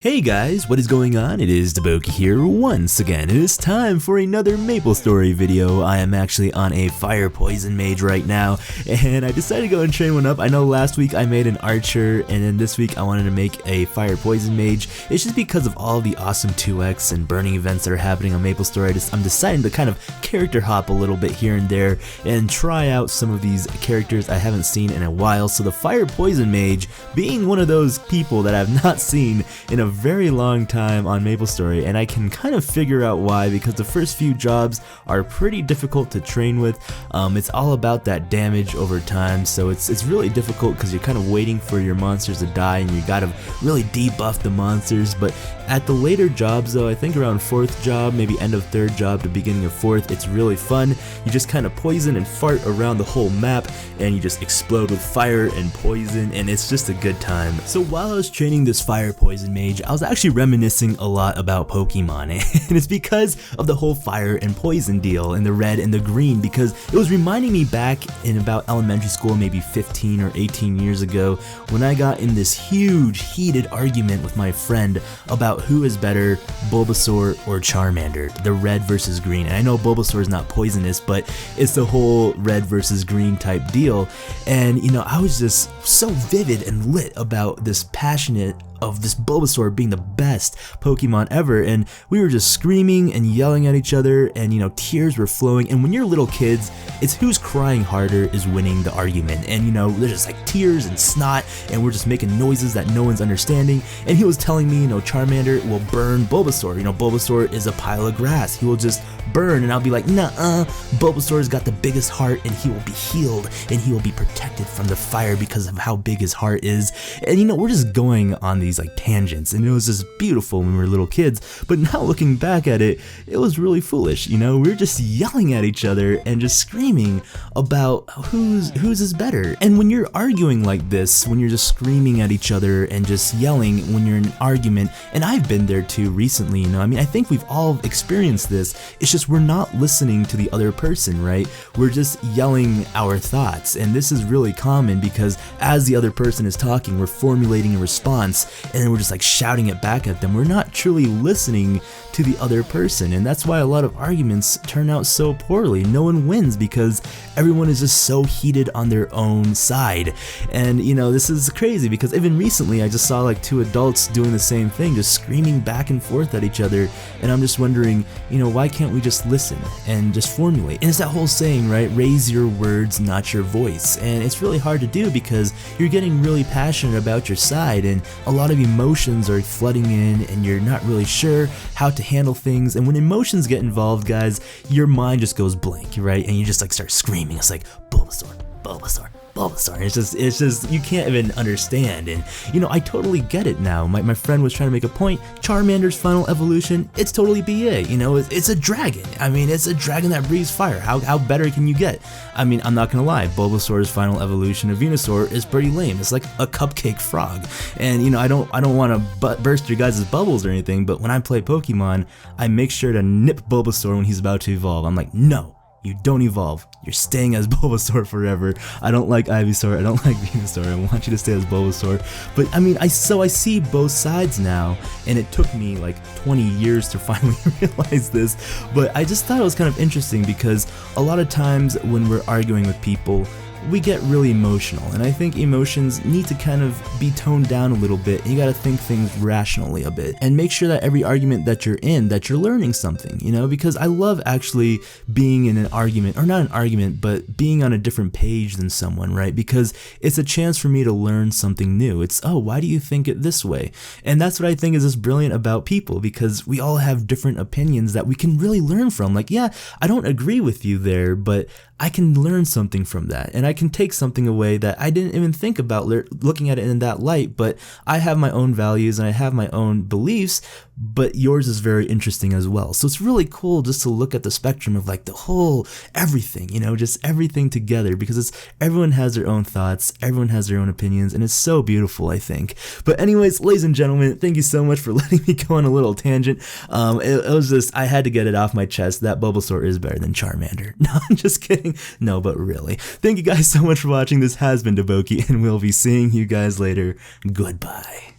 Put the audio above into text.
Hey guys, what is going on? It is DaBoki here once again. It is time for another MapleStory video. I am actually on a fire poison mage right now, and I decided to go and train one up. I know last week I made an archer, and then this week I wanted to make a fire poison mage. It's just because of all the awesome 2x and burning events that are happening on MapleStory. I'm deciding to kind of character hop a little bit here and there and try out some of these characters I haven't seen in a while. So the fire poison mage being one of those people that I've not seen in a very long time on MapleStory, and I can kind of figure out why, because the first few jobs are pretty difficult to train with. It's all about that damage over time, so it's really difficult because you're kind of waiting for your monsters to die and you gotta really debuff the monsters. But at the later jobs though, I think around 4th job, maybe end of 3rd job to beginning of 4th, it's really fun. You just kind of poison and fart around the whole map and you just explode with fire and poison, and it's just a good time. So while I was training this fire poison mage, I was actually reminiscing a lot about Pokemon, and it's because of the whole fire and poison deal in the red and the green, because it was reminding me back in about elementary school, maybe 15 or 18 years ago, when I got in this huge heated argument with my friend about who is better, Bulbasaur or Charmander, the red versus green. And I know Bulbasaur is not poisonous, but it's the whole red versus green type deal. And you know, I was just so vivid and lit about this passionate of this Bulbasaur being the best Pokemon ever, and we were just screaming and yelling at each other, and you know, tears were flowing. And when you're little kids, it's who's crying harder is winning the argument. And you know, there's just like tears and snot, and we're just making noises that no one's understanding. And he was telling me, you know, Charmander will burn Bulbasaur. You know, Bulbasaur is a pile of grass, he will just burn. And I'll be like, nuh-uh, Bulbasaur's got the biggest heart, and he will be healed, and he will be protected from the fire because of how big his heart is. And you know, we're just going on these like tangents, and it was just beautiful when we were little kids. But now looking back at it, it was really foolish. You know, we were just yelling at each other and just screaming about whose is better. And when you're arguing like this, when you're just screaming at each other and just yelling when you're in an argument, and I've been there too recently, you know, I mean, I think we've all experienced this. It's just we're not listening to the other person, right? We're just yelling our thoughts, and this is really common because as the other person is talking, we're formulating a response, and then we're just like shouting it back at them. We're not truly listening to the other person, and that's why a lot of arguments turn out so poorly. No one wins because everyone is just so heated on their own side. And you know, this is crazy because even recently I just saw like 2 adults doing the same thing, just screaming back and forth at each other, and I'm just wondering, you know, why can't we just listen and just formulate? And it's that whole saying, right? Raise your words, not your voice. And it's really hard to do because you're getting really passionate about your side, and a lot of emotions are flooding in, and you're not really sure how to handle things. And when emotions get involved, guys, your mind just goes blank, right? And you just like start screaming. It's like Bulbasaur, Bulbasaur, Bulbasaur. It's just you can't even understand. And you know, I totally get it now. My friend was trying to make a point. Charmander's final evolution, it's totally BA. You know, it's a dragon. I mean, it's a dragon that breathes fire. How better can you get? I mean, I'm not gonna lie, Bulbasaur's final evolution of Venusaur is pretty lame. It's like a cupcake frog. And you know, I don't want to burst your guys' bubbles or anything, but when I play Pokemon, I make sure to nip Bulbasaur when he's about to evolve. I'm like, no, you don't evolve. You're staying as Bulbasaur forever. I don't like Ivysaur, I don't like Venusaur, I want you to stay as Bulbasaur. But I mean, I see both sides now, and it took me like 20 years to finally realize this, but I just thought it was kind of interesting because a lot of times when we're arguing with people, we get really emotional, and I think emotions need to kind of be toned down a little bit, and you gotta think things rationally a bit, and make sure that every argument that you're in, that you're learning something, you know, because I love actually being in an argument, or not an argument, but being on a different page than someone, right? Because it's a chance for me to learn something new. It's, oh, why do you think it this way? And that's what I think is just brilliant about people, because we all have different opinions that we can really learn from. Like, yeah, I don't agree with you there, but I can learn something from that, and I can take something away that I didn't even think about looking at it in that light. But I have my own values and I have my own beliefs, but yours is very interesting as well. So it's really cool just to look at the spectrum of like the whole everything, you know, just everything together, because everyone has their own thoughts, everyone has their own opinions, and it's so beautiful, I think. But anyways, ladies and gentlemen, thank you so much for letting me go on a little tangent. It was just, I had to get it off my chest that Bulbasaur is better than Charmander. No, I'm just kidding. No, but really. Thank you guys so much for watching. This has been DaBoki, and we'll be seeing you guys later. Goodbye.